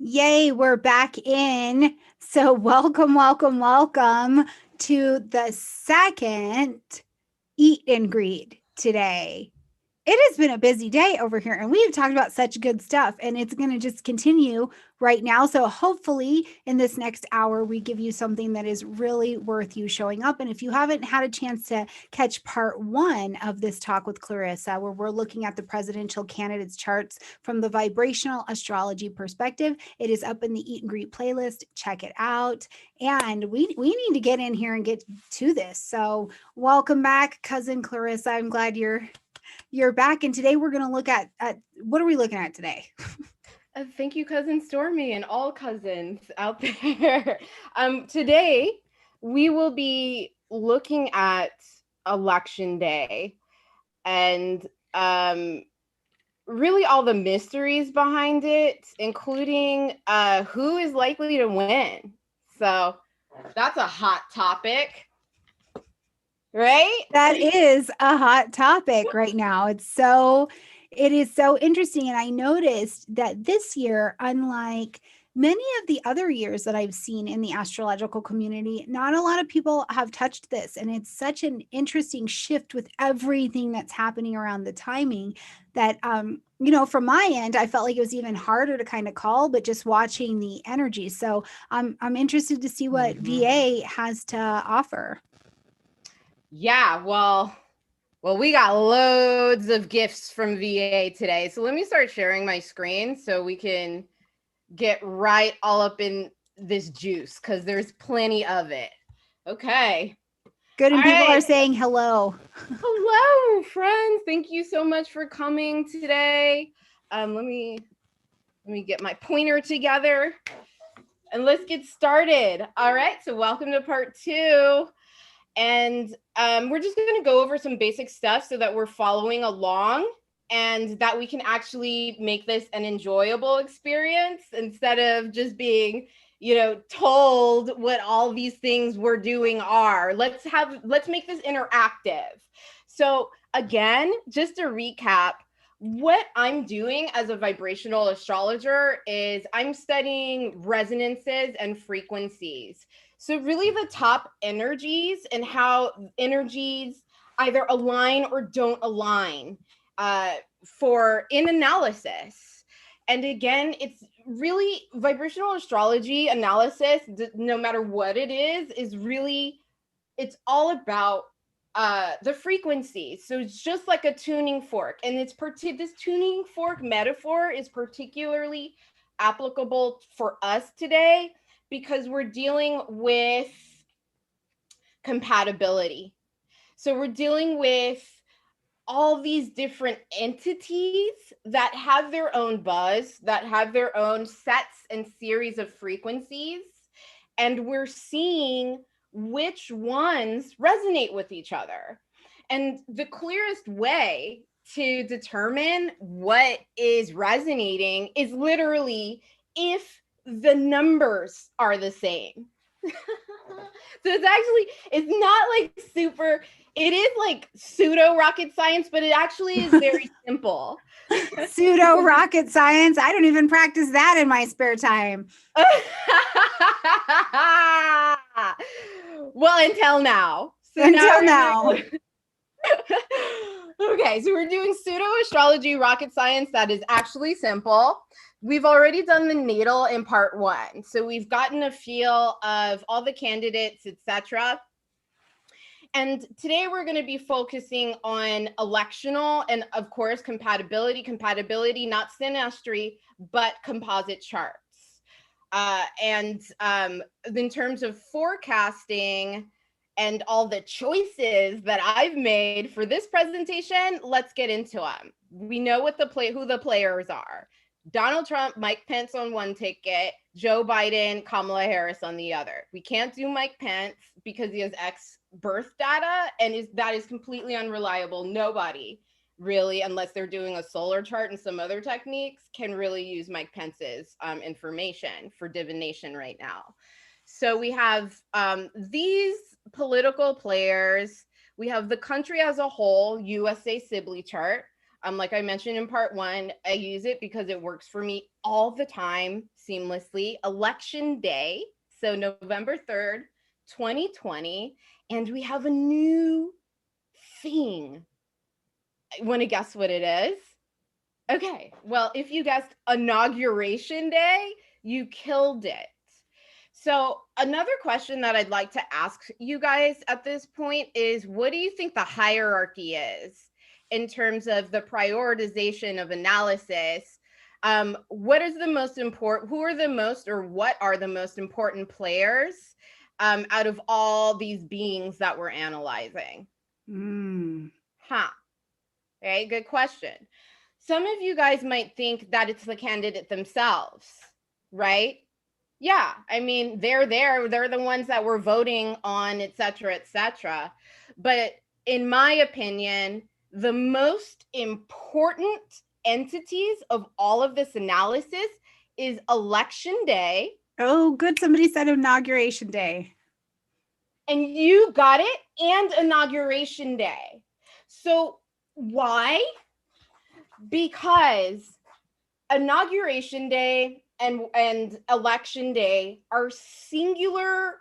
Yay, we're back in. So, welcome to the second Eat and Greet today. It has been a busy day over here, and we have talked about such good stuff, and it's going to just continue right now. So, hopefully, in this next hour, we give you something that is really worth you showing up. And if you haven't had a chance to catch part one of this talk with Clarissa, where we're looking at the presidential candidates charts from the vibrational astrology perspective, it is up in the Eat and Greet playlist. Check it out. And we need to get in here and get to this. So, welcome back, cousin Clarissa. I'm glad you're back, and today we're going to look at what are we looking at today? Thank you, cousin Stormie, and all cousins out there. Today we will be looking at election day and really all the mysteries behind it, including who is likely to win. So that's a hot topic. Right? That is a hot topic right now. It is so interesting. And I noticed that this year, unlike many of the other years that I've seen in the astrological community, not a lot of people have touched this. And it's such an interesting shift with everything that's happening around the timing that, from my end, I felt like it was even harder to kind of call, but just watching the energy. So I'm interested to see what VA has to offer. Yeah, well, we got loads of gifts from VA today. So let me start sharing my screen so we can get right all up in this juice because there's plenty of it. Okay. Good, and people are saying hello. Hello, friends. Thank you so much for coming today. Let me get my pointer together and let's get started. All right, so welcome to part 2. And we're just going to go over some basic stuff so that we're following along and that we can actually make this an enjoyable experience instead of just being, told what all these things we're doing are. Let's make this interactive. So again, just to recap, what I'm doing as a vibrational astrologer is I'm studying resonances and frequencies. So really the top energies and how energies either align or don't align for in analysis. And again, it's really vibrational astrology analysis, no matter what it is really, it's all about the frequency. So it's just like a tuning fork. And this tuning fork metaphor is particularly applicable for us today because we're dealing with compatibility. So we're dealing with all these different entities that have their own buzz, that have their own sets and series of frequencies. And we're seeing which ones resonate with each other. And the clearest way to determine what is resonating is literally if the numbers are the same. So it's not like super, it is like pseudo rocket science, but it actually is very simple. Pseudo rocket science. I don't even practice that in my spare time. Well, until now. Okay, so we're doing pseudo astrology rocket science that is actually simple. We've already done the natal in part 1. So we've gotten a feel of all the candidates, etc. And today we're going to be focusing on electional and, of course, compatibility, not synastry, but composite charts. And in terms of forecasting and all the choices that I've made for this presentation, let's get into them. We know who the players are. Donald Trump, Mike Pence on one ticket, Joe Biden, Kamala Harris on the other. We can't do Mike Pence because he has birth data, and that is completely unreliable. Nobody really, unless they're doing a solar chart and some other techniques, can really use Mike Pence's information for divination right now. So we have these political players. We have the country as a whole, USA Sibley chart. Like I mentioned in part 1, I use it because it works for me all the time seamlessly. Election day, so November 3rd, 2020, and we have a new thing. Want to guess what it is? Okay, well, if you guessed inauguration day, you killed it. So, another question that I'd like to ask you guys at this point is, what do you think the hierarchy is in terms of the prioritization of analysis? What is the most important, who are the most, or what are the most important players out of all these beings that we're analyzing? Huh. Okay, good question. Some of you guys might think that it's the candidate themselves, right? Yeah, I mean, they're there, they're the ones that we're voting on, et cetera, et cetera. But in my opinion, the most important entities of all of this analysis is election day. Oh, good. Somebody said inauguration day. And you got it, and inauguration day. So why? Because inauguration day and election day are singular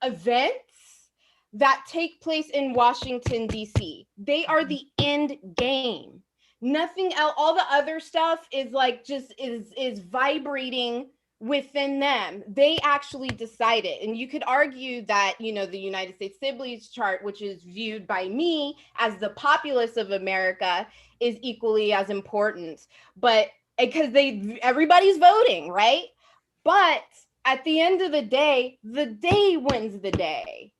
events that take place in Washington, D.C. They are the end game. Nothing else, all the other stuff is like just is vibrating within them. They actually decide it. And you could argue that, you know, the United States Siblings chart, which is viewed by me as the populace of America, is equally as important. But because everybody's voting, right? But at the end of the day wins the day.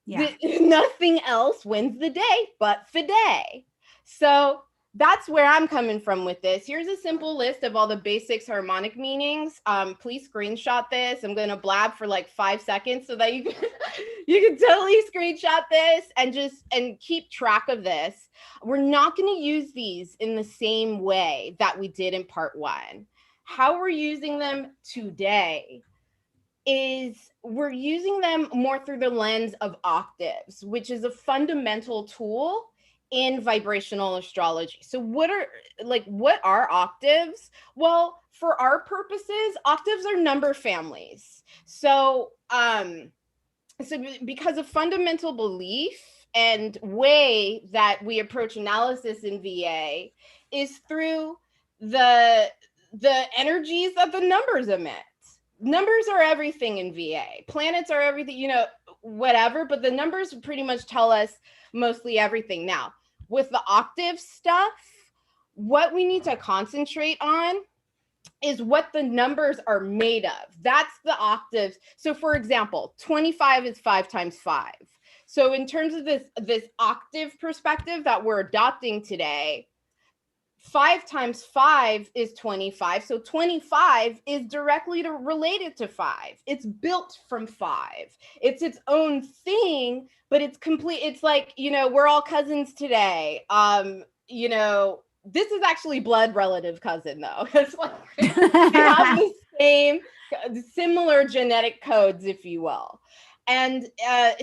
Yeah. Nothing else wins the day but the day. So that's where I'm coming from with this. Here's a simple list of all the basics harmonic meanings. Please screenshot this. I'm going to blab for like 5 seconds so that you can you can totally screenshot this and keep track of this. We're not going to use these in the same way that we did in part 1. How we're using them today is we're using them more through the lens of octaves, which is a fundamental tool in vibrational astrology. So what are octaves? Well, for our purposes, octaves are number families. So because of fundamental belief and way that we approach analysis in VA is through the energies that the numbers emit. Numbers are everything in VA. Planets are everything, you know, whatever, but the numbers pretty much tell us mostly everything. Now, with the octave stuff, what we need to concentrate on is what the numbers are made of. That's the octaves. So for example, 25 is 5 times 5. So in terms of this octave perspective that we're adopting today, 5 times 5 is 25. So 25 is directly related to 5. It's built from 5. It's its own thing, but it's complete. It's like, you know, we're all cousins today. You know, this is actually blood relative cousin though. It's like we have the same similar genetic codes, if you will. And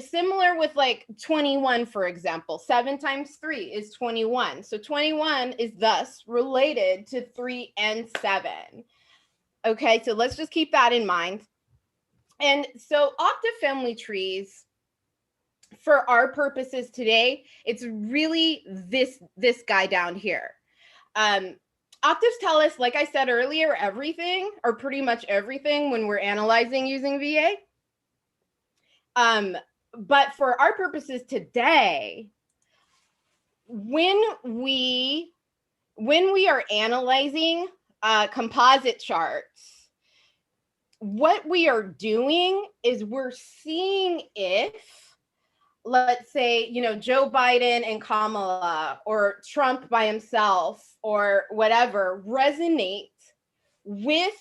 similar with like 21, for example, 7 times 3 is 21. So 21 is thus related to 3 and 7. Okay, so let's just keep that in mind. And so octave family trees, for our purposes today, it's really this guy down here. Octaves tell us, like I said earlier, everything, or pretty much everything when we're analyzing using VA. But for our purposes today, when we are analyzing composite charts, what we are doing is we're seeing if, let's say, you know, Joe Biden and Kamala, or Trump by himself, or whatever, resonate with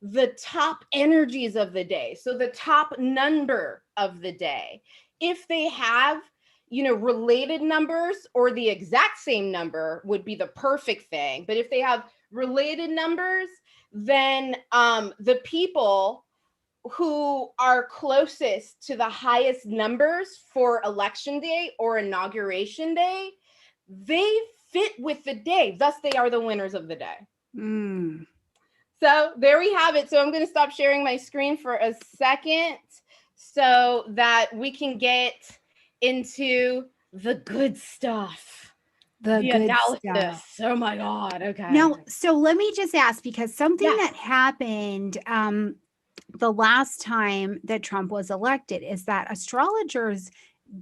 the top energies of the day. So the top number of the day. If they have, you know, related numbers, or the exact same number would be the perfect thing. But if they have related numbers, then the people who are closest to the highest numbers for election day or inauguration day, they fit with the day. Thus, they are the winners of the day. Mm. So there we have it. So I'm going to stop sharing my screen for a second so that we can get into the good stuff. The good analysis. stuff. Oh my God. Okay. Now, so let me just ask, because something Yes. that happened the last time that Trump was elected is that astrologers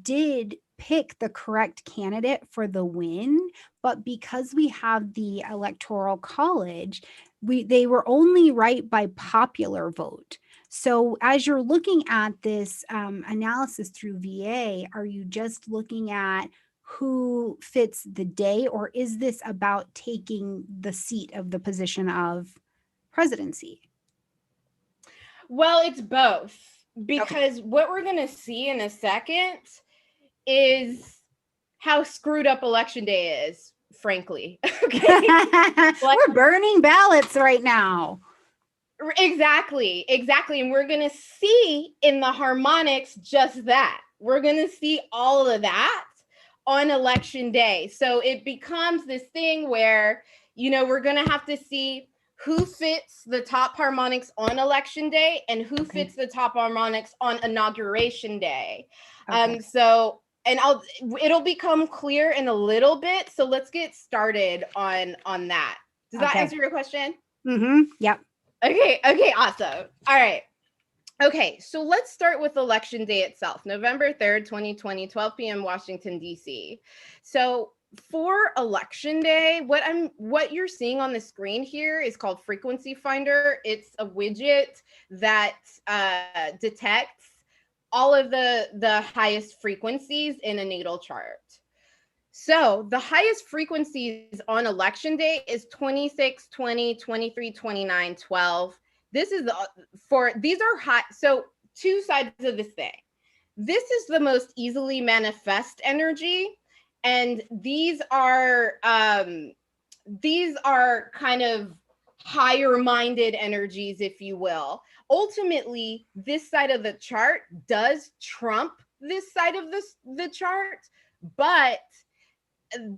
did pick the correct candidate for the win, but because we have the electoral college, they were only right by popular vote. So as you're looking at this analysis through VA, are you just looking at who fits the day, or is this about taking the seat of the position of presidency? Well, it's both, because what we're going to see in a second is how screwed up election day is, frankly. Okay. We're burning ballots right now. Exactly. And we're going to see in the harmonics just that. We're going to see all of that on election day. So it becomes this thing where, we're going to have to see who fits the top harmonics on election day and who fits the top harmonics on inauguration day. So, and it'll become clear in a little bit. So let's get started on that. Does that answer your question? Mm-hmm. Yep. Okay, awesome. All right. Okay, so let's start with election day itself, November 3rd, 2020, 12 p.m. Washington, D.C. So for election day, what you're seeing on the screen here is called Frequency Finder. It's a widget that detects all of the highest frequencies in a natal chart. So the highest frequencies on election day is 26, 20, 23, 29, 12. These are high. So two sides of this thing. This is the most easily manifest energy. And these are kind of higher minded energies, if you will. Ultimately, this side of the chart does trump this side of the chart, but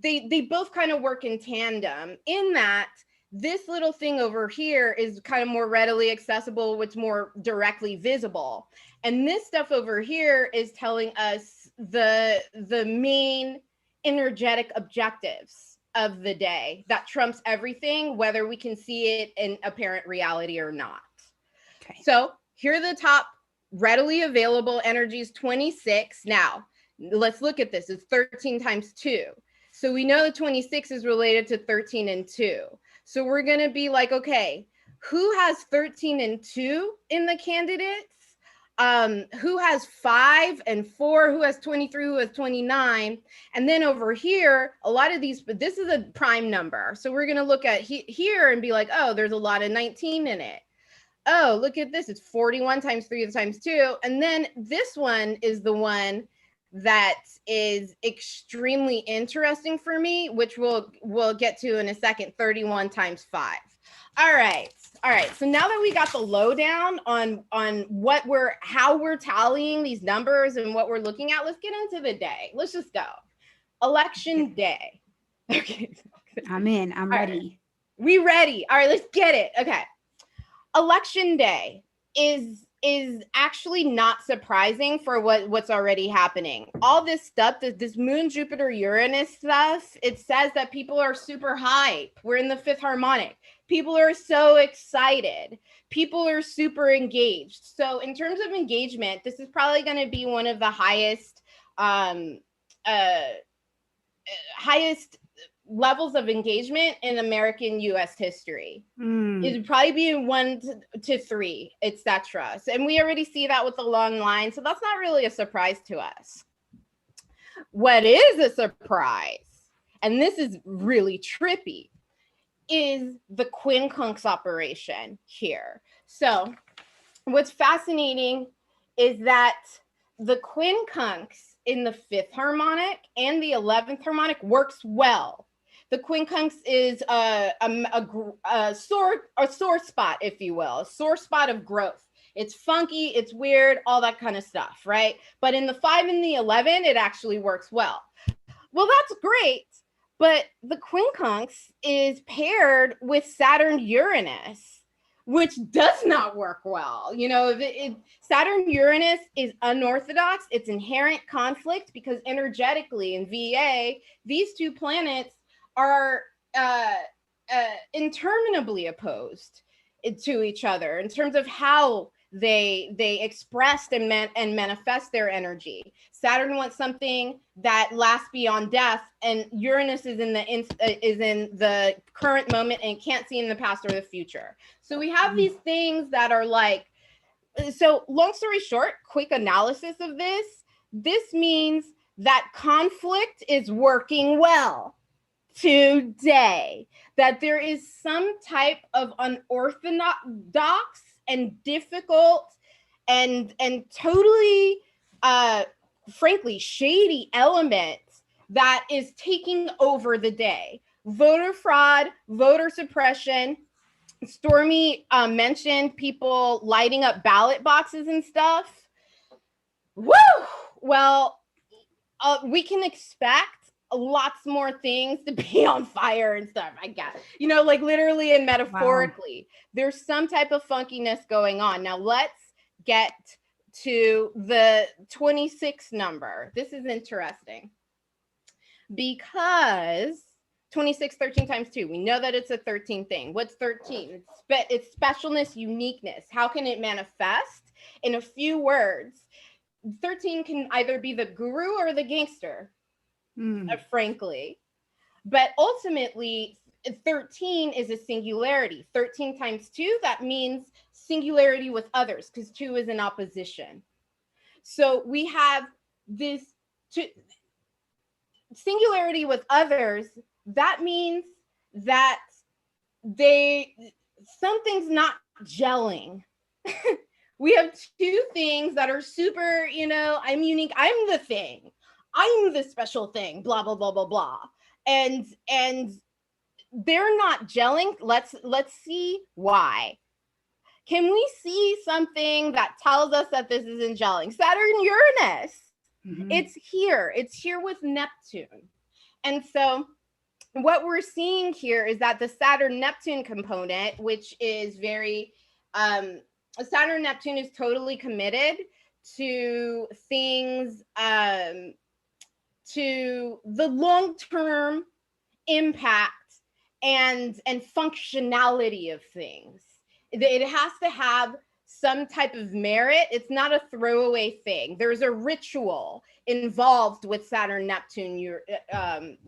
they both kind of work in tandem, in that this little thing over here is kind of more readily accessible, what's more directly visible. And this stuff over here is telling us the main energetic objectives of the day that trumps everything, whether we can see it in apparent reality or not. Okay. So here are the top readily available energies, 26. Now, let's look at this. It's 13 times 2. So we know the 26 is related to 13 and 2. So we're going to be like, okay, who has 13 and 2 in the candidates? Who has 5 and 4? Who has 23? Who has 29? And then over here, a lot of these, but this is a prime number. So we're going to look at here and be like, oh, there's a lot of 19 in it. Oh, look at this. It's 41 times 3 times 2. And then this one is the one that is extremely interesting for me, which we'll get to in a second, 31 times 5. All right. So now that we got the lowdown on how we're tallying these numbers and what we're looking at, let's get into the day. Let's just go. Election day. Okay. I'm in. I'm ready. Right. We ready. All right, let's get it. Okay. Election day is actually not surprising for what's already happening. All this stuff, this Moon, Jupiter, Uranus stuff, it says that people are super hype. We're in the 5th harmonic. People are so excited. People are super engaged. So in terms of engagement, this is probably going to be one of the highest levels of engagement in American U.S. history. It would probably be 1 to 3, etc. So, and we already see that with the long line, so that's not really a surprise to us. What is a surprise, and this is really trippy, is the quincunx operation here. So what's fascinating is that the quincunx in the 5th harmonic and the 11th harmonic works well. The quincunx is a sore spot, if you will, a sore spot of growth. It's funky, it's weird, all that kind of stuff, right? But in the 5 and the 11, it actually works well. Well, that's great, But the quincunx is paired with Saturn Uranus, which does not work well. You know, Saturn Uranus is unorthodox. It's inherent conflict because energetically in VA, these two planets are interminably opposed to each other in terms of how they expressed and manifest their energy. Saturn wants something that lasts beyond death, and Uranus is in the current moment and can't see in the past or the future. So we have these things that are like, so long story short, quick analysis of this. This means that conflict is working well today, that there is some type of unorthodox and difficult and totally frankly shady element that is taking over the day. Voter fraud, voter suppression. Stormie mentioned people lighting up ballot boxes and stuff. Woo! Well, we can expect lots more things to be on fire and stuff, I guess. You know, like literally and metaphorically. Wow. There's some type of funkiness going on. Now let's get to the 26 number. This is interesting because 26, 13 times 2. We know that it's a 13 thing. What's 13? It's specialness, uniqueness. How can it manifest? In a few words, 13 can either be the guru or the gangster, frankly. But ultimately, 13 is a singularity. 13 times 2, that means singularity with others, because 2 is in opposition. So we have this singularity with others. That means that something's not gelling. We have two things that are super, you know, I'm unique. I'm the thing. I'm the special thing, blah, blah, blah, blah, blah. And they're not gelling. Let's see why. Can we see something that tells us that this isn't gelling? Saturn Uranus. Mm-hmm. It's here with Neptune. And so what we're seeing here is that the Saturn Neptune component, which is very, Saturn Neptune is totally committed to things, to the long-term impact and functionality of things. It has to have some type of merit. It's not a throwaway thing. There's a ritual involved with Saturn Neptune.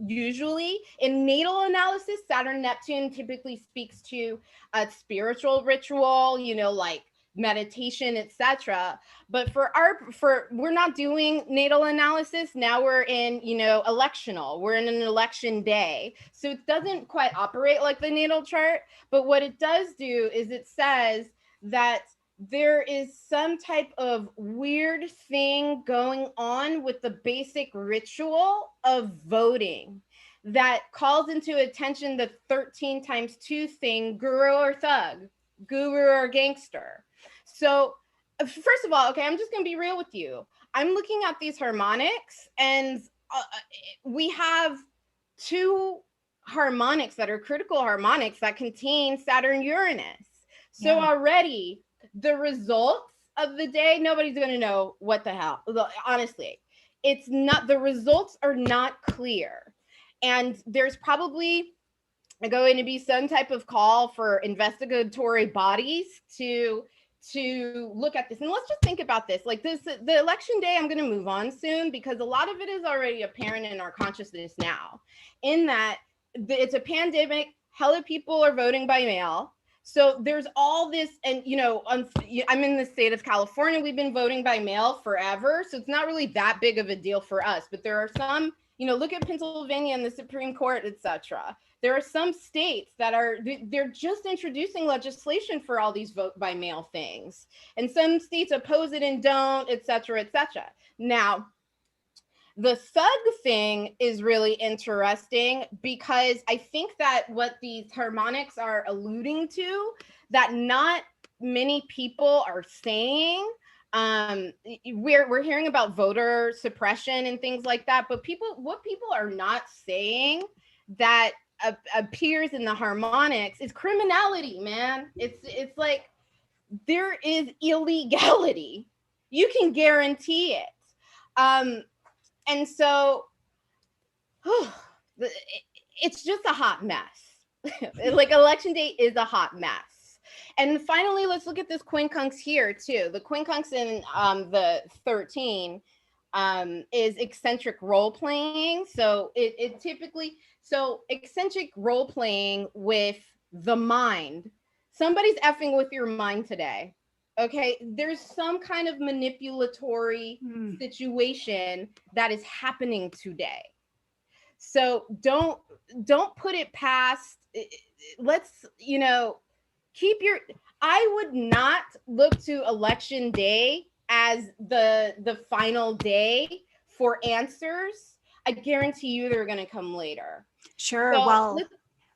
Usually in natal analysis, Saturn Neptune typically speaks to a spiritual ritual, you know, like meditation, etc. But we're not doing natal analysis now. We're in, you know, electional. We're in an election day, so it doesn't quite operate like the natal chart. But what it does do is it says that there is some type of weird thing going on with the basic ritual of voting that calls into attention the 13 times 2 thing, guru or thug, guru or gangster. So first of all, okay, I'm just going to be real with you. I'm looking at these harmonics, and we have 2 harmonics that are critical harmonics that contain Saturn Uranus. So already the results of the day, nobody's going to know what the hell. Honestly, it's not, the results are not clear. And there's probably going to be some type of call for investigatory bodies to look at this. And let's just think about this. Like the election day, I'm going to move on soon because a lot of it is already apparent in our consciousness now, in that it's a pandemic. Hella people are voting by mail. So there's all this, and you know, I'm in the state of California. We've been voting by mail forever, so it's not really that big of a deal for us. But there are some, you know, look at Pennsylvania and the Supreme Court, etc. There are some states that they're just introducing legislation for all these vote by mail things, and some states oppose it and don't, etc., etc. Now, the thug thing is really interesting because I think that what these harmonics are alluding to, that not many people are saying, we're hearing about voter suppression and things like that, but what people are not saying that appears in the harmonics is criminality, man. It's like there is illegality. You can guarantee it. And so it's just a hot mess. Like election day is a hot mess. And finally, let's look at this quincunx here too. The quincunx in the 13 is eccentric role playing. So it typically, so eccentric role playing with the mind. Somebody's effing with your mind today. Okay, there's some kind of manipulatory situation that is happening today. So don't put it past. Let's, you know, keep your, I would not look to election day as the final day for answers. I guarantee you they're going to come later. Sure. So well,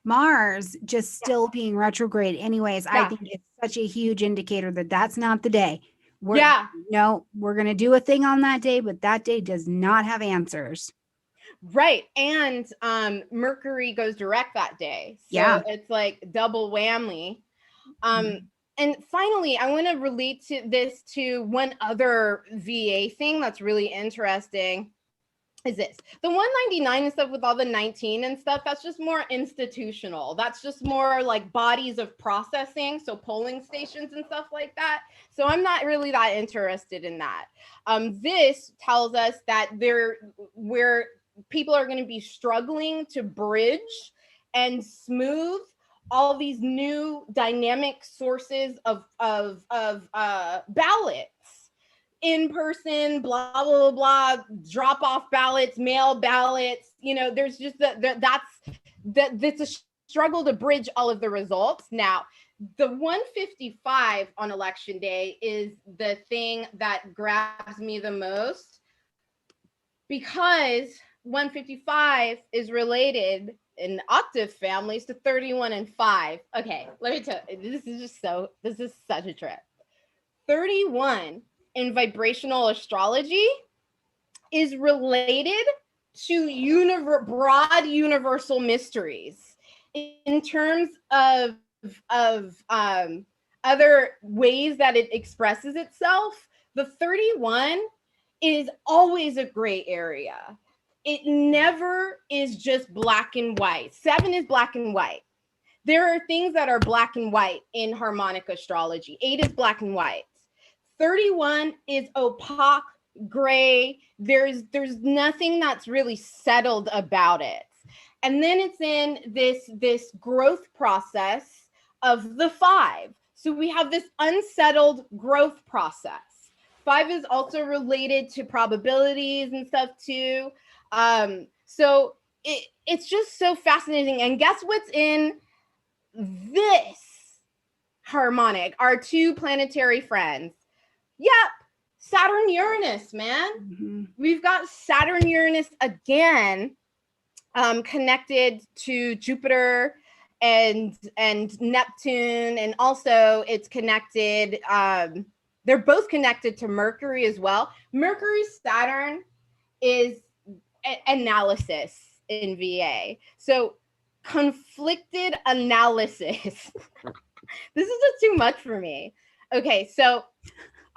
Mars just still being retrograde anyways. I Yeah. think it's such a huge indicator that that's not the day. Yeah. We're going to do a thing on that day, but that day does not have answers. Right. And Mercury goes direct that day. So Yeah. it's like double whammy. And finally, I want to relate to this to one other VA thing that's really interesting. Is this the 199 and stuff with all the 19 and stuff? That's just more institutional. That's just more like bodies of processing, so polling stations and stuff like that. So I'm not really that interested in that. This tells us that where people are going to be struggling to bridge and smooth all these new dynamic sources of ballots, in person, blah blah blah, drop off ballots, mail ballots. You know, there's just that's a struggle to bridge all of the results. Now, the 155 on election day is the thing that grabs me the most, because 155 is related in octave families to 31 and 5. Okay, let me tell you, this is such a trip. 31 in vibrational astrology is related to broad universal mysteries in terms of other ways that it expresses itself. The 31 is always a gray area. It never is just black and white. 7 is black and white. There are things that are black and white in harmonic astrology. 8 is black and white. 31 is opaque, gray. There's nothing that's really settled about it. And then it's in this growth process of the 5. So we have this unsettled growth process. 5 is also related to probabilities and stuff too. So it's just so fascinating. And guess what's in this harmonic? Our 2 planetary friends. Yep, Saturn Uranus, man. We've got Saturn Uranus again, connected to Jupiter and Neptune, and also it's connected. They're both connected to Mercury as well. Mercury Saturn is analysis in VA. So conflicted analysis. This is just too much for me. Okay, so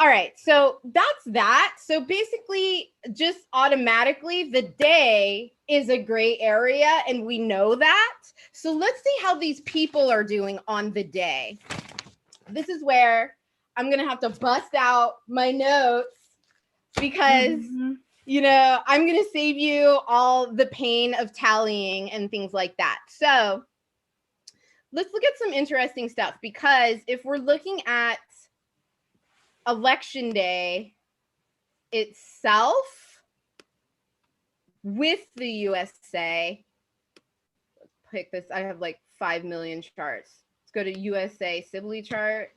all right, so that's that. So basically, just automatically, the day is a gray area, and we know that. So let's see how these people are doing on the day. This is where I'm going to have to bust out my notes, because, you know, I'm going to save you all the pain of tallying and things like that. So let's look at some interesting stuff, because if we're looking at election day itself with the USA, let's pick this. I have like 5 million charts. Let's go to USA Sibley chart,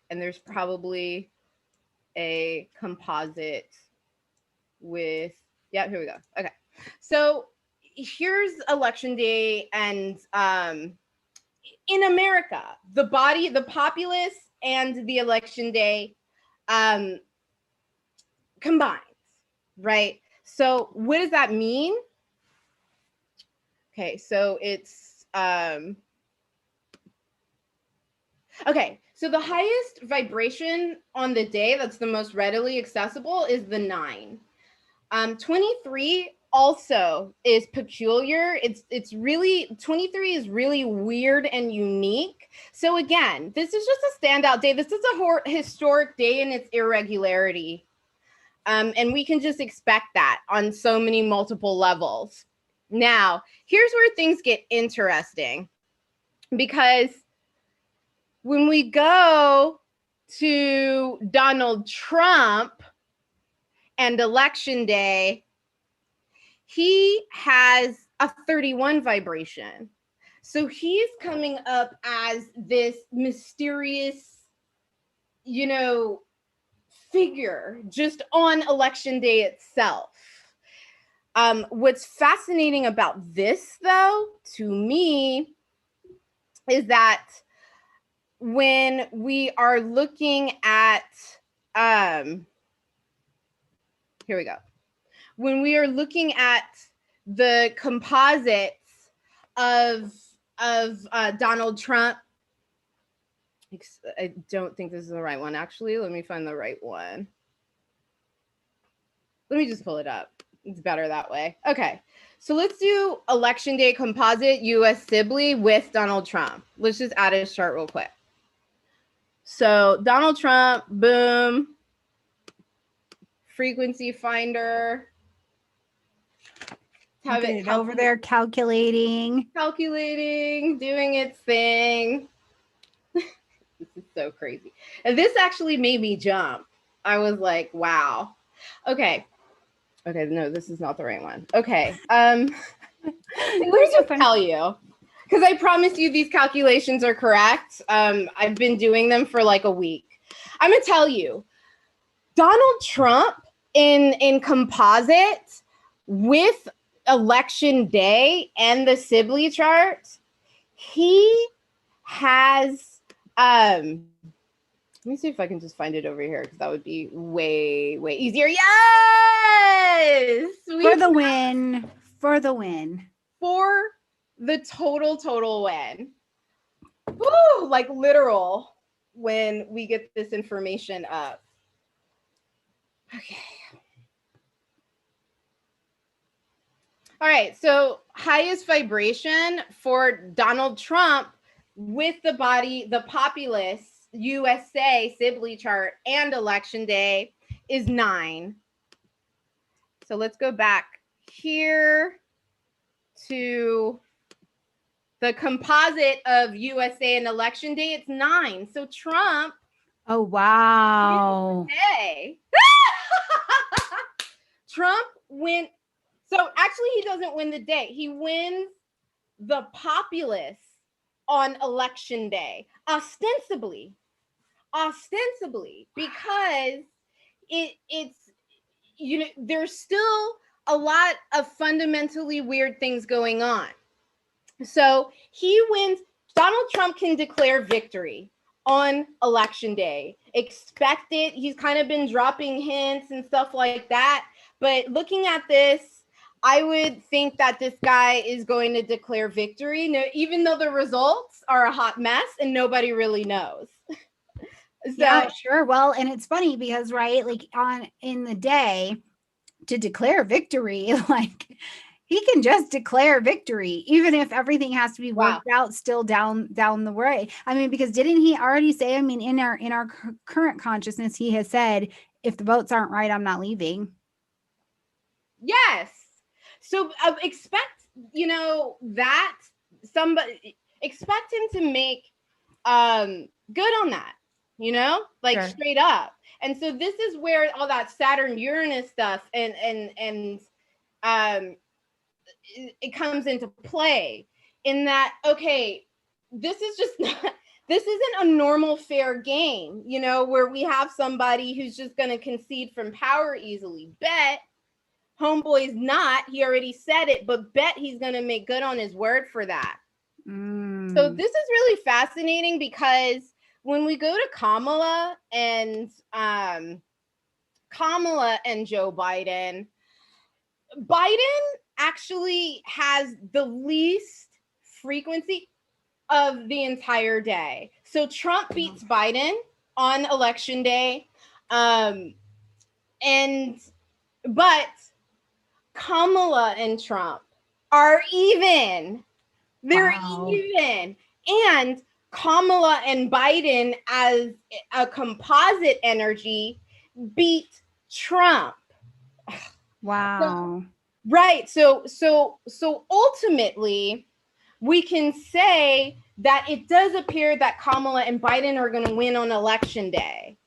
and there's probably a composite with, yeah, here we go. Okay, so here's election day, and in America, the populace and the election day combined, right? So what does that mean? Okay, so it's okay, so the highest vibration on the day that's the most readily accessible is the 9. 23 also is peculiar. It's really 23 is really weird and unique. So again, this is just a standout day. This is a historic day in its irregularity. And we can just expect that on so many multiple levels. Now, here's where things get interesting, because when we go to Donald Trump and election day, he has a 31 vibration. So he's coming up as this mysterious, figure just on election day itself. What's fascinating about this, though, to me, is that when we are looking at, here we go. When we are looking at the composites of Donald Trump, I don't think this is the right one. Actually, let me find the right one. Let me just pull it up. It's better that way. Okay, so let's do election day composite US Sibley with Donald Trump. Let's just add his chart real quick. So Donald Trump, boom, frequency finder. Have it over there calculating, doing its thing. This is so crazy. And this actually made me jump. I was like, wow. Okay, no, this is not the right one. Okay. Let me just tell you, because I promise you these calculations are correct. I've been doing them for like a week. I'm gonna tell you, Donald Trump in composite with election day and the Sibley chart, he has let me see if I can just find it over here, because that would be way easier. Yes, for the win, for the total win. Woo, like literal when we get this information up. Okay. All right, so highest vibration for Donald Trump with the body, the populace, USA, Sibley chart, and election day is 9. So let's go back here to the composite of USA and election day. It's 9. So Trump. Oh, wow. Hey. Trump went. So actually, he doesn't win the day. He wins the populace on election day, ostensibly, because it's there's still a lot of fundamentally weird things going on. So he wins. Donald Trump can declare victory on election day. Expect it. He's kind of been dropping hints and stuff like that. But looking at this, I would think that this guy is going to declare victory, even though the results are a hot mess and nobody really knows. So, yeah, sure. Well, and it's funny because, right, like in the day to declare victory, like he can just declare victory, even if everything has to be worked out still down the way. I mean, because didn't he already say, I mean, in our current consciousness, he has said, if the votes aren't right, I'm not leaving. Yes. So expect, that somebody, expect him to make good on that, like sure. Straight up. And so this is where all that Saturn Uranus stuff and it comes into play, in that, okay, this is just not, this isn't a normal fair game, where we have somebody who's just going to concede from power easily. Bet homeboy's not. He already said it, but bet he's going to make good on his word for that. So this is really fascinating, because when we go to Kamala and Joe Biden actually has the least frequency of the entire day. So Trump beats Biden on election day. But Kamala and Trump are even. They're even. And Kamala and Biden as a composite energy beat Trump. Wow. Right. So ultimately, we can say that it does appear that Kamala and Biden are going to win on election day.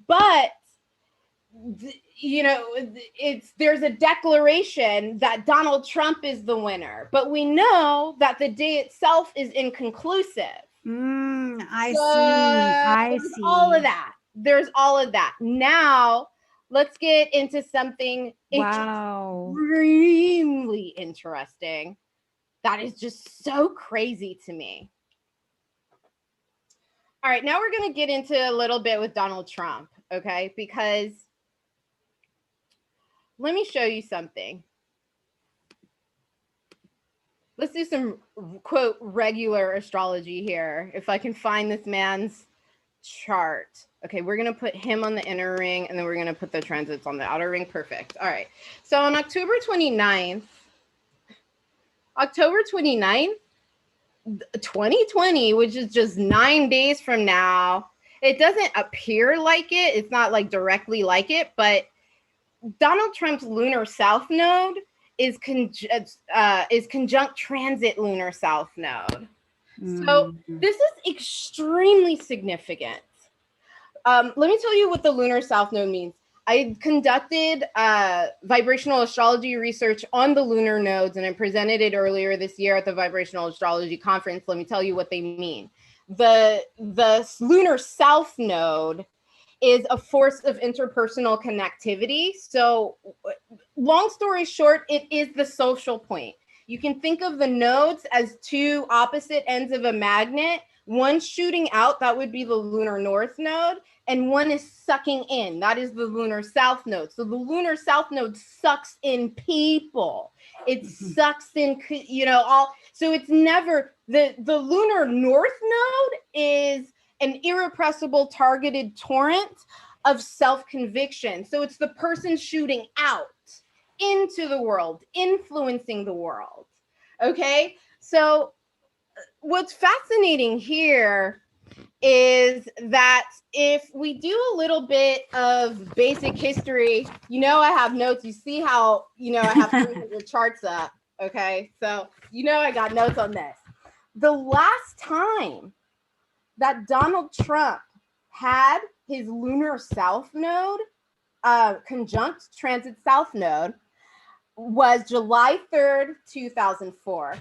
But there's a declaration that Donald Trump is the winner, but we know that the day itself is inconclusive. I see. All of that. There's all of that. Now, let's get into something extremely interesting. That is just so crazy to me. All right, now we're going to get into a little bit with Donald Trump, okay? Because let me show you something. Let's do some, quote, regular astrology here. If I can find this man's chart. Okay, we're going to put him on the inner ring, and then we're going to put the transits on the outer ring. Perfect. All right. So on October 29th, 2020, which is just 9 days from now, it doesn't appear like it. It's not like directly like it, but Donald Trump's lunar south node is conjunct transit lunar south node. So this is extremely significant. Let me tell you what the lunar south node means. I conducted vibrational astrology research on the lunar nodes, and I presented it earlier this year at the Vibrational Astrology Conference. Let me tell you what they mean. The lunar south node is a force of interpersonal connectivity. So long story short, it is the social point. You can think of the nodes as two opposite ends of a magnet. One shooting out, that would be the lunar north node, and one is sucking in. That is the lunar south node. So the lunar south node sucks in people. It sucks in, all. So it's never, the lunar north node is an irrepressible targeted torrent of self-conviction. So it's the person shooting out into the world, influencing the world. Okay? So what's fascinating here is that if we do a little bit of basic history, I have notes. You see how, I have 300 charts up. Okay? So, I got notes on this. The last time that Donald Trump had his lunar south node, conjunct transit south node, was July 3rd, 2004.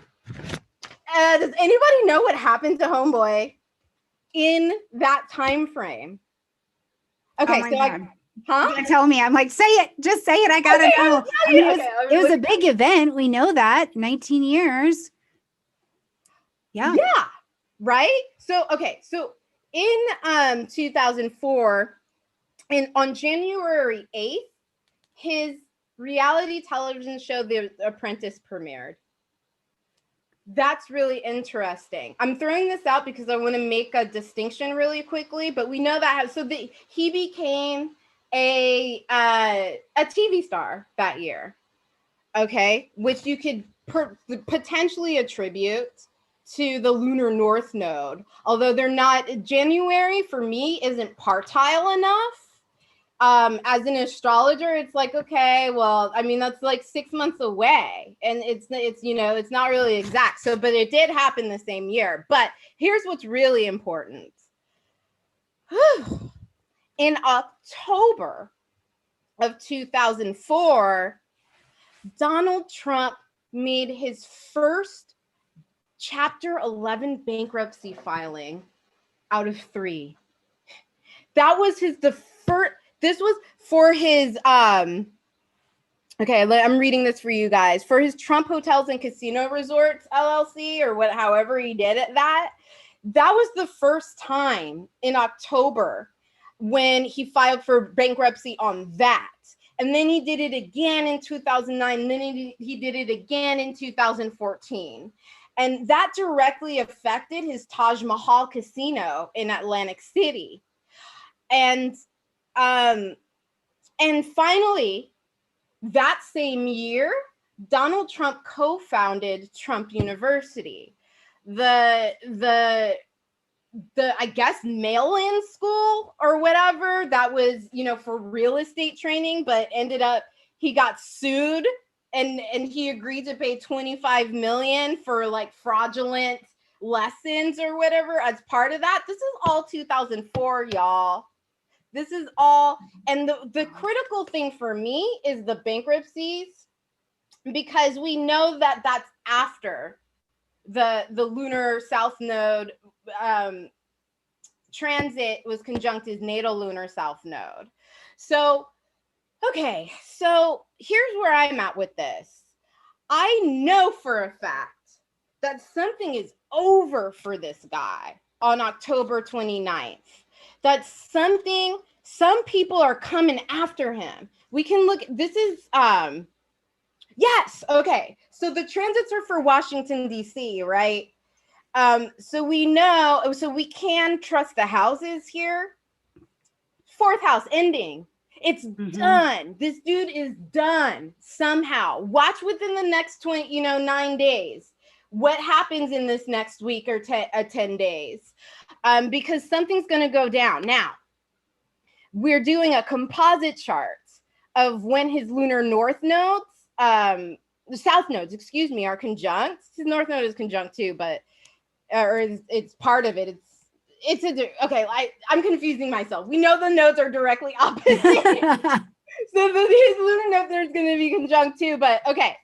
Does anybody know what happened to Homeboy in that time frame? Okay, so God. Huh? Tell me. I'm like, say it. Just say it. I gotta know. It was a big event. We know that. 19 years. Yeah. Yeah. Right? So in 2004, on January 8th, his reality television show, The Apprentice, premiered. That's really interesting. I'm throwing this out because I want to make a distinction really quickly, but we know that he became a TV star that year. Okay, which you could potentially attribute to the lunar north node, although they're not. January for me isn't partile enough. As an astrologer, it's like, okay, well, I mean, that's like 6 months away, and it's not really exact. So, but it did happen the same year. But here's what's really important. In October of 2004, Donald Trump made his first Chapter 11 bankruptcy filing out of 3. That was the first. This was for his okay, I'm reading this for you guys. For his Trump Hotels and Casino Resorts LLC, or however he did it, that was the first time in October when he filed for bankruptcy on that. And then he did it again in 2009. And then he did it again in 2014. And that directly affected his Taj Mahal casino in Atlantic City. And finally, that same year, Donald Trump co-founded Trump University, the I guess mail-in school or whatever that was, for real estate training, but ended up he got sued and he agreed to pay 25 million for like fraudulent lessons or whatever as part of that. This is all 2004, y'all. This is all, and the critical thing for me is the bankruptcies, because we know that that's after the lunar south node transit was conjunct his natal lunar south node. So, okay, so here's where I'm at with this. I know for a fact that something is over for this guy on October 29th. That some people are coming after him. We can look, this is, yes, okay. So the transits are for Washington, D.C., right? So we know, so we can trust the houses here. Fourth house ending. It's done. This dude is done somehow. Watch within the next 9 days. What happens in this next week or 10 days? Because something's going to go down. Now, we're doing a composite chart of when his lunar north nodes, the south nodes, are conjunct. His north node is conjunct too, but or it's part of it. Okay. I'm confusing myself. We know the nodes are directly opposite. So his lunar node there's going to be conjunct too, but okay.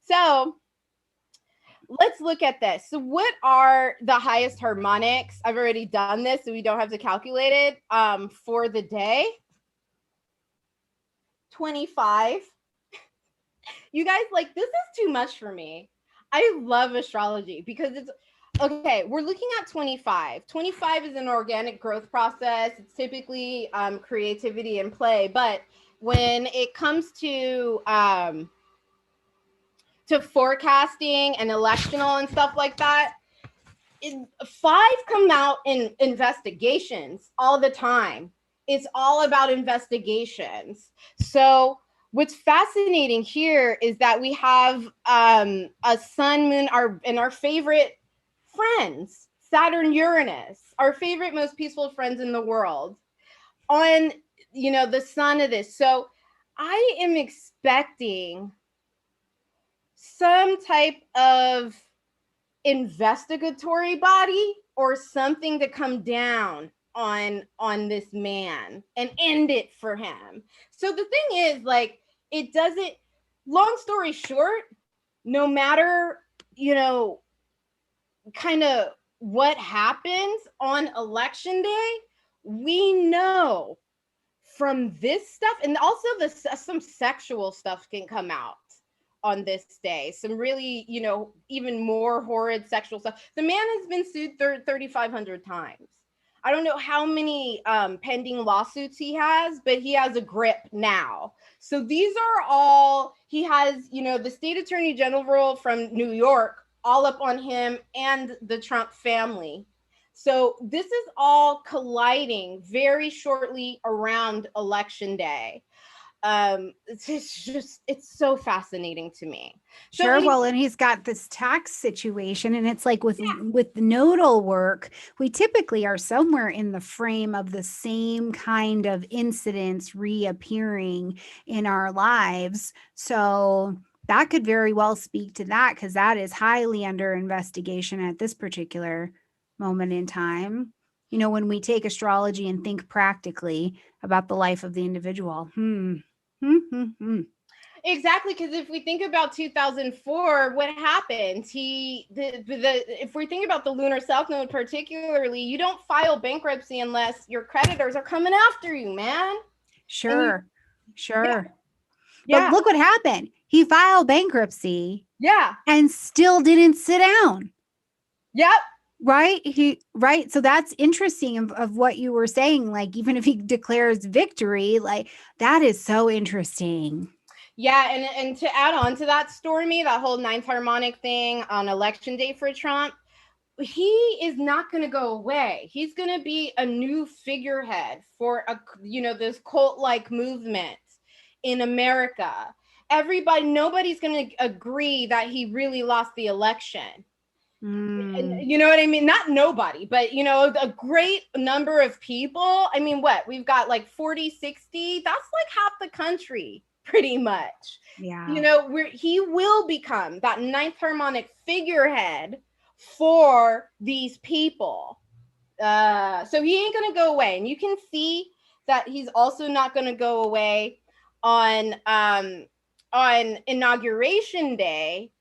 So let's look at this. So what are the highest harmonics? I've already done this, so we don't have to calculate it for the day. 25. You guys, like, this is too much for me. I love astrology because it's, okay, we're looking at 25. 25 is an organic growth process. It's typically creativity and play. But when it comes to forecasting and electional and stuff like that, 5 come out in investigations all the time. It's all about investigations. So what's fascinating here is that we have a sun, moon, our favorite friends, Saturn, Uranus, our favorite, most peaceful friends in the world, on, the sun of this. So I am expecting some type of investigatory body or something to come down on this man and end it for him. So the thing is, like, it doesn't, long story short, no matter, kind of what happens on election day, we know from this stuff, and also some sexual stuff can come out on this day. Some really, even more horrid sexual stuff. The man has been sued 3,500 times. I don't know how many pending lawsuits he has, but he has a grip now. So these are all, he has, the state attorney general from New York all up on him and the Trump family. So this is all colliding very shortly around election day. It's so fascinating to me. Sure. Well, and he's got this tax situation, and it's like with the nodal work, we typically are somewhere in the frame of the same kind of incidents reappearing in our lives. So that could very well speak to that, because that is highly under investigation at this particular moment in time. When we take astrology and think practically about the life of the individual. Exactly, because if we think about 2004, what happened? If we think about the lunar south node particularly, you don't file bankruptcy unless your creditors are coming after you, man. Sure. But look what happened. He filed bankruptcy. Yeah. And still didn't sit down. Yep. Right. So that's interesting of what you were saying. Like, even if he declares victory, like that is so interesting. Yeah, and to add on to that, Stormy, that whole ninth harmonic thing on election day for Trump, he is not going to go away. He's going to be a new figurehead for this cult-like movement in America. Nobody's going to agree that he really lost the election. You know what I mean? Not nobody, but a great number of people. I mean, what? We've got like 40, 60. That's like half the country, pretty much. Yeah. He will become that ninth harmonic figurehead for these people. So he ain't gonna go away. And you can see that he's also not gonna go away on inauguration day,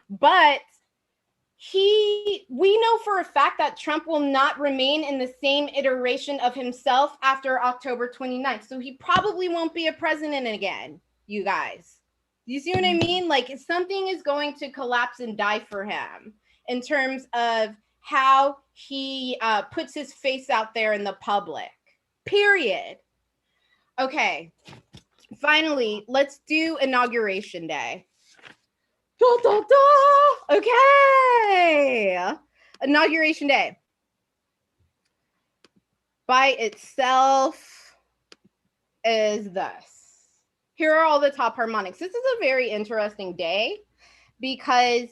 but we know for a fact that Trump will not remain in the same iteration of himself after October 29th. So he probably won't be a president again, you guys. You see what I mean? Like, something is going to collapse and die for him in terms of how he puts his face out there in the public. Period. Okay. Finally, let's do inauguration day. Da, da, da. Okay. Inauguration day. By itself is this. Here are all the top harmonics. This is a very interesting day because,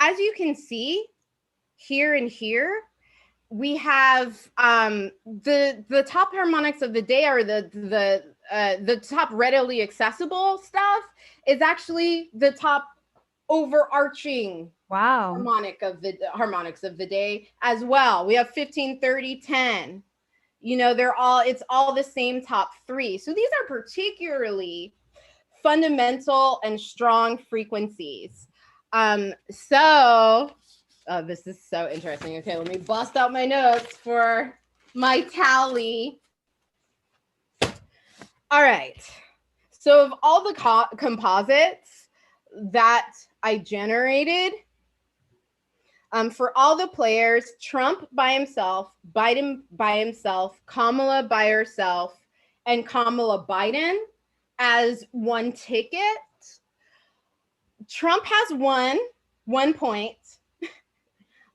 as you can see here and here, we have the top harmonics of the day are the top readily accessible stuff is actually the top overarching harmonics of the day as well. We have 15, 30, 10. It's all the same top three. So these are particularly fundamental and strong frequencies. This is so interesting. Okay, let me bust out my notes for my tally. All right. So of all the composites that I generated, for all the players, Trump by himself, Biden by himself, Kamala by herself, and Kamala Biden as one ticket. Trump has one point.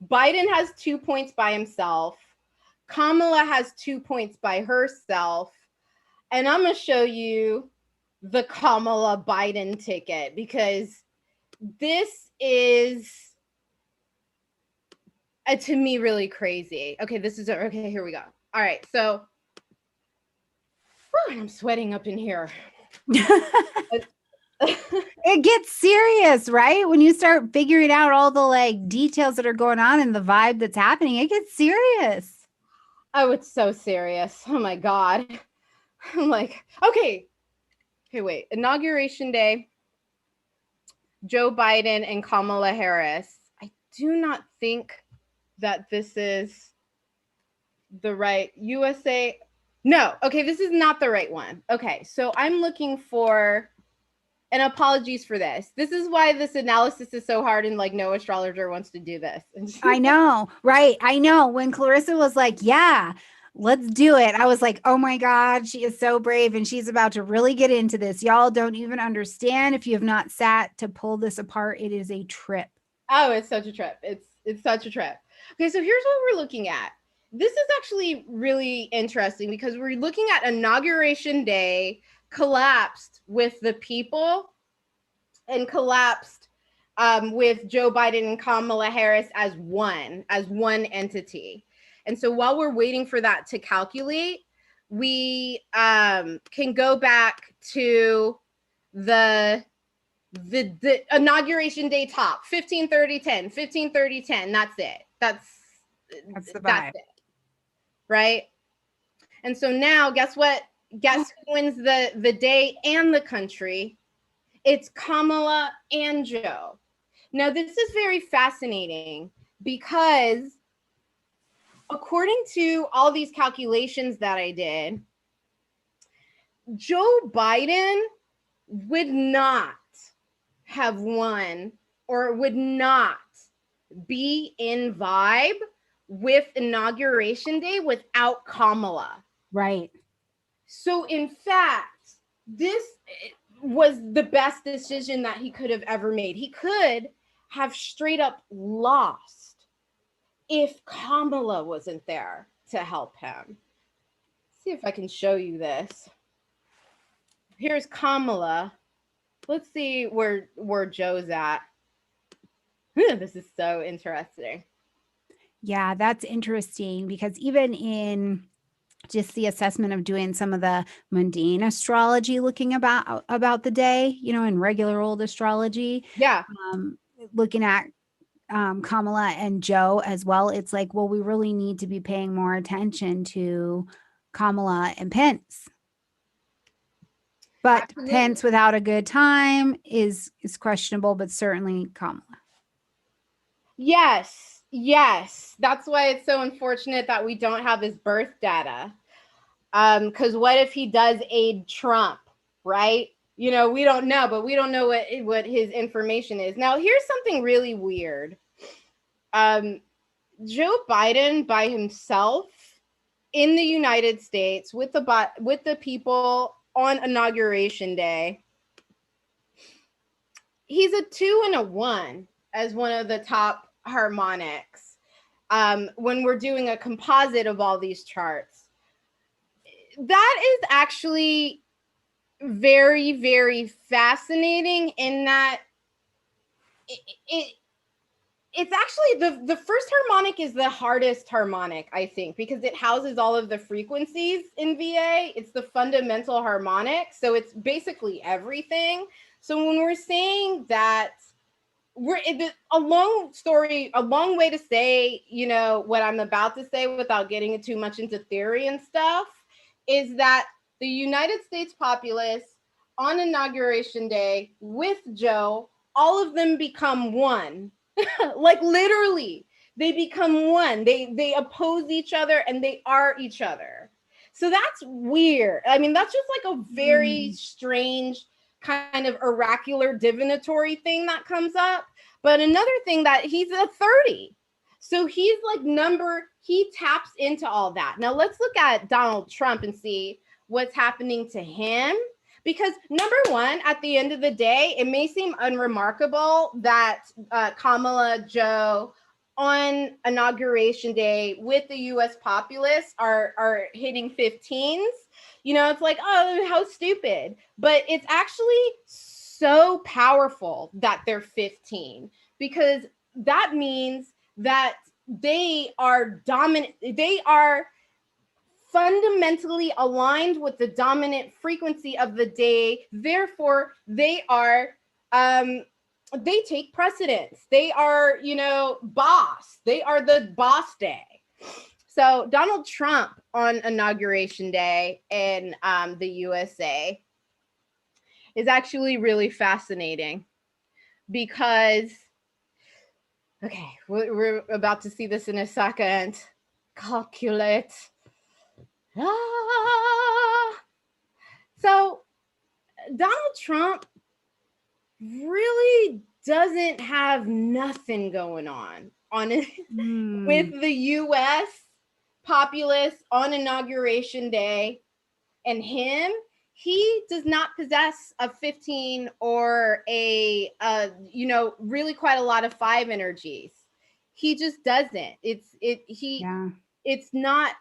Biden has 2 points by himself. Kamala has 2 points by herself. And I'm going to show you the Kamala Biden ticket because this is, to me, really crazy. Okay, here we go. All right, so I'm sweating up in here. It gets serious, right? When you start figuring out all the details that are going on and the vibe that's happening, it gets serious. Oh, it's so serious. Oh my God. I'm like, okay, wait. Inauguration day, Joe Biden and Kamala Harris. I do not think that this is the right USA. No, okay, this is not the right one. Okay, so I'm looking for, and apologies for this. This is why this analysis is so hard and no astrologer wants to do this. I know, right? I know. When Clarissa was like, yeah, let's do it. I was like, oh my God, she is so brave and she's about to really get into this. Y'all don't even understand. If you have not sat to pull this apart, it is a trip. Oh, it's such a trip. It's such a trip. Okay, so here's what we're looking at. This is actually really interesting because we're looking at inauguration day collapsed with the people and collapsed with Joe Biden and Kamala Harris as one entity. And so while we're waiting for that to calculate, we can go back to the inauguration day top 15, 30, 10, 15, 30, 10. That's it. That's the vibe. It, right? And so now guess what? Guess who wins the day and the country? It's Kamala and Joe. Now, this is very fascinating because according to all these calculations that I did, Joe Biden would not have won or would not be in vibe with inauguration day without Kamala. Right. So in fact, this was the best decision that he could have ever made. He could have straight up lost if Kamala wasn't there to help him. Let's see if I can show you this. Here's Kamala. Let's see where Joe's at. This is so interesting. Yeah, that's interesting because even in just the assessment of doing some of the mundane astrology, looking about the day, in regular old astrology, Yeah. looking at Kamala and Joe as well, it's like, well, we really need to be paying more attention to Kamala and Pence. But Absolutely. Pence without a good time is questionable, but certainly Kamala. Yes, yes. That's why it's so unfortunate that we don't have his birth data. Because what if he does aid Trump, right? We don't know, but we don't know what his information is. Now, here's something really weird. Joe Biden by himself in the United States with the people on inauguration day, he's a 2 and a 1 as one of the top harmonics. When we're doing a composite of all these charts, that is actually very, very fascinating in that it's actually the first harmonic is the hardest harmonic, I think, because it houses all of the frequencies in VA. It's the fundamental harmonic, so it's basically everything. So when we're saying that a long story, a long way to say, what I'm about to say without getting too much into theory and stuff, is that the United States populace on inauguration day with Joe, all of them become one. Like literally, they become one. They oppose each other and they are each other. So that's weird. I mean, that's just like a very strange kind of oracular divinatory thing that comes up. But another thing that he's a 30. So he's like he taps into all that. Now let's look at Donald Trump and see what's happening to him. Because number one, at the end of the day, it may seem unremarkable that Kamala, Joe, on inauguration day with the U.S. populace are hitting 15s. It's like, oh, how stupid. But it's actually so powerful that they're 15, because that means that they are dominant. They are fundamentally aligned with the dominant frequency of the day. Therefore, they take precedence. They are, boss. They are the boss day. So Donald Trump on inauguration day in the USA is actually really fascinating because, okay, we're about to see this in a second. Calculate. So Donald Trump really doesn't have nothing going on it with the U.S. populace on inauguration day, and him. He does not possess a 15 or a really quite a lot of 5 energies. He just doesn't. It's not.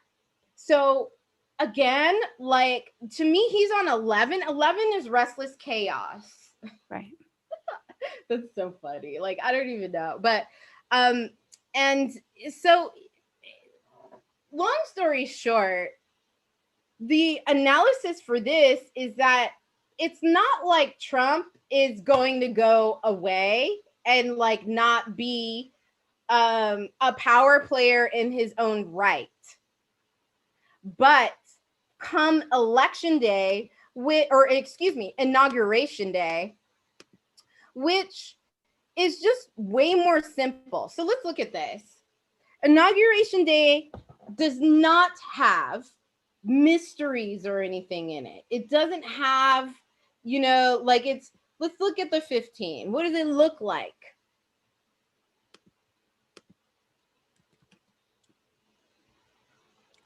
So again, like, to me, he's on 11. 11 is restless chaos. Right. That's so funny. Like, I don't even know. But and so long story short, the analysis for this is that it's not like Trump is going to go away and like not be a power player in his own right. But come election day, inauguration day, which is just way more simple. So let's look at this. Inauguration day does not have mysteries or anything in it. It doesn't have, let's look at the 15. What does it look like?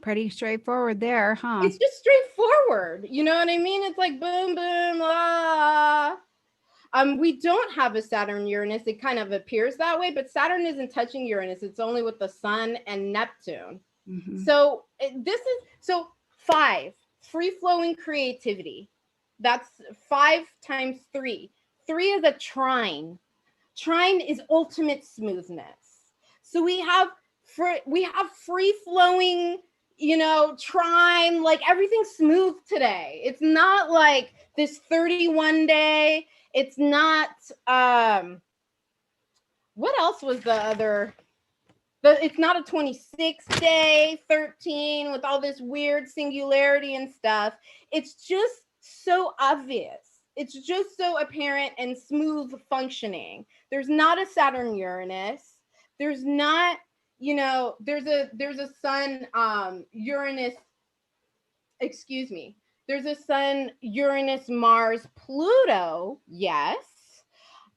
Pretty straightforward there, huh? It's just straightforward. You know what I mean? It's like boom, boom, ah. We don't have a Saturn Uranus. It kind of appears that way, but Saturn isn't touching Uranus. It's only with the Sun and Neptune. So this is so 5 free flowing creativity. That's 5 times 3. 3 is a trine. Trine is ultimate smoothness. So we have free flowing, trine, like everything's smooth today. It's not like this 31 day. It's not what else was the other? It's not a 26 day, 13 with all this weird singularity and stuff. It's just so obvious. It's just so apparent and smooth functioning. There's not a Saturn Uranus. There's not, there's a Sun Uranus, excuse me. There's a Sun Uranus Mars Pluto, yes.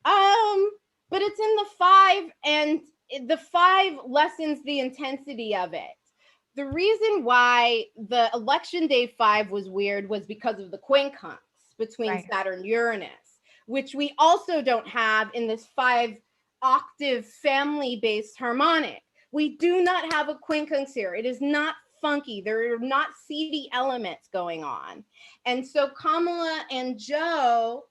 But it's in the 5, and the 5 lessens the intensity of it. The reason why the election day 5 was weird was because of the quincunx between Saturn Uranus, which we also don't have in this 5 octave family based harmonic. We do not have a quincunx here. It is not funky. There are not seedy elements going on. And so Kamala and Joe,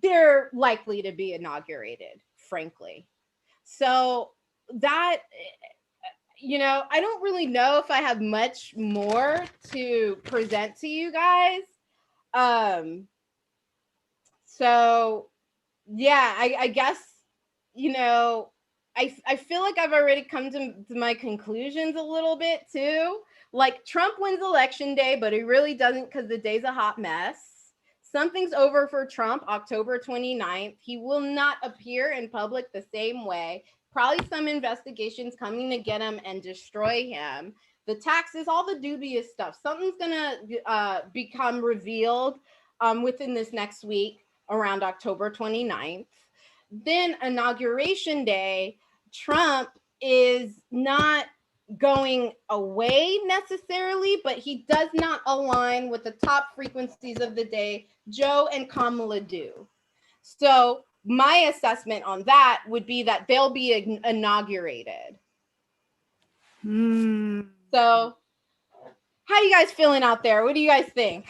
they're likely to be inaugurated, frankly. So that, I don't really know if I have much more to present to you guys. So yeah, I guess, I feel like I've already come to my conclusions a little bit too. Like Trump wins election day, but he really doesn't because the day's a hot mess. Something's over for Trump October 29th. He will not appear in public the same way. Probably some investigations coming to get him and destroy him. The taxes, all the dubious stuff. Something's going to become revealed within this next week around October 29th. Then Inauguration Day, Trump is not going away necessarily, but he does not align with the top frequencies of the day. Joe and Kamala do. So my assessment on that would be that they'll be inaugurated. So how you guys feeling out there? What do you guys think?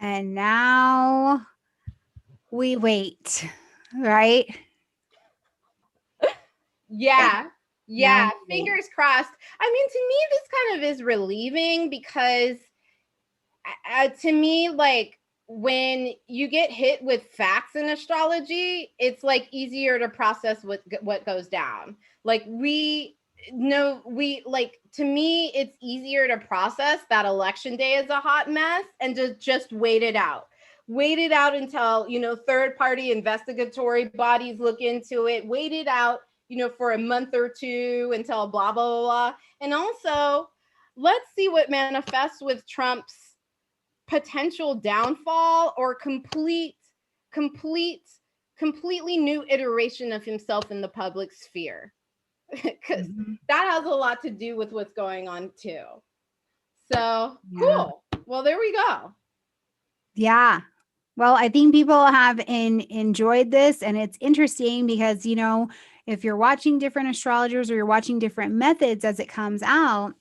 And now we wait, right? Yeah. Fingers crossed. I mean, to me, this kind of is relieving because to me, like, when you get hit with facts in astrology, it's like easier to process what goes down. Like to me, it's easier to process that election day is a hot mess and to just wait it out until, third party investigatory bodies look into it, wait it out, for a month or two until blah, blah, blah, blah. And also let's see what manifests with Trump's potential downfall or completely new iteration of himself in the public sphere, because that has a lot to do with what's going on too. So cool. Well, there we go. Yeah. Well, I think people have enjoyed this, and it's interesting because, if you're watching different astrologers or you're watching different methods as it comes out,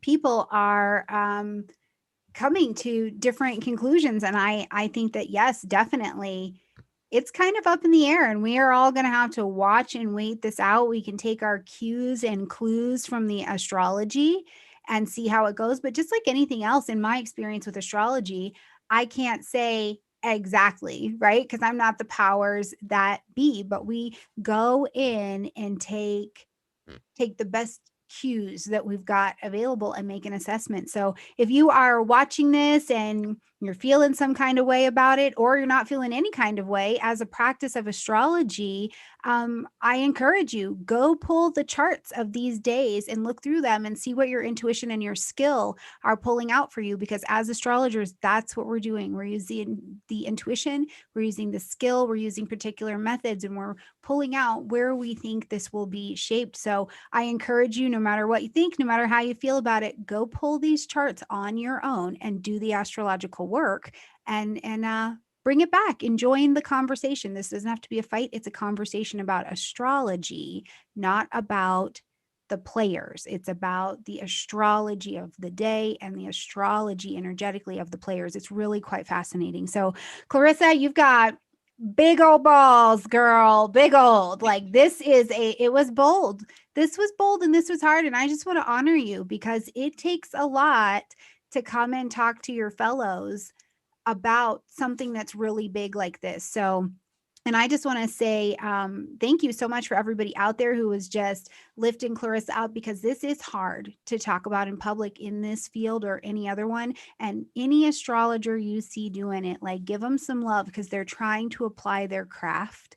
people are coming to different conclusions. And I think that, yes, definitely, it's kind of up in the air, and we are all going to have to watch and wait this out. We can take our cues and clues from the astrology and see how it goes. But just like anything else, in my experience with astrology, I can't say exactly, right? Because I'm not the powers that be, but we go in and take the best cues that we've got available and make an assessment. So if you are watching this and you're feeling some kind of way about it, or you're not feeling any kind of way as a practice of astrology, I encourage you, go pull the charts of these days and look through them and see what your intuition and your skill are pulling out for you. Because as astrologers, that's what we're doing. We're using the intuition, we're using the skill, we're using particular methods, and we're pulling out where we think this will be shaped. So I encourage you, no matter what you think, no matter how you feel about it, go pull these charts on your own and do the astrological work, and bring it back, enjoying the conversation. This doesn't have to be a fight. It's a conversation about astrology, not about the players. It's about the astrology of the day and the astrology energetically of the players. It's really quite fascinating. So, Clarissa, you've got big old balls, girl, big old. Like, this is it was bold. This was bold and this was hard. And I just want to honor you, because it takes a lot to come and talk to your fellows about something that's really big like this. So, and I just want to say thank you so much for everybody out there who was just lifting Clarissa up, because this is hard to talk about in public in this field or any other one. And any astrologer you see doing it, like, give them some love, because they're trying to apply their craft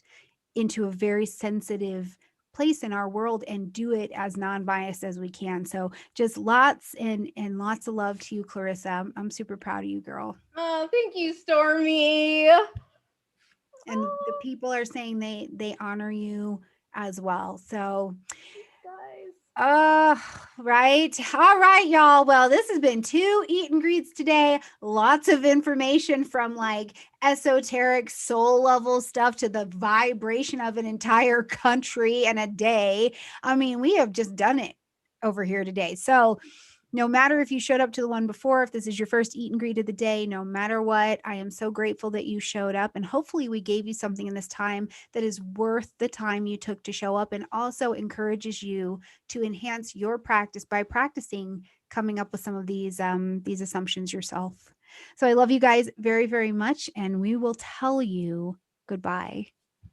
into a very sensitive place in our world and do it as non-biased as we can. So just lots and lots of love to you, Clarissa. I'm super proud of you, girl. Oh, thank you, Stormie. And the people are saying they honor you as well. So Guys, right. All right, y'all. Well, this has been 2 eat and greets today. Lots of information, from like esoteric soul level stuff to the vibration of an entire country and a day. I mean, we have just done it over here today. So no matter if you showed up to the one before, if this is your first eat and greet of the day, no matter what, I am so grateful that you showed up. And hopefully we gave you something in this time that is worth the time you took to show up, and also encourages you to enhance your practice by practicing coming up with some of these assumptions yourself. So I love you guys very, very much, and we will tell you goodbye.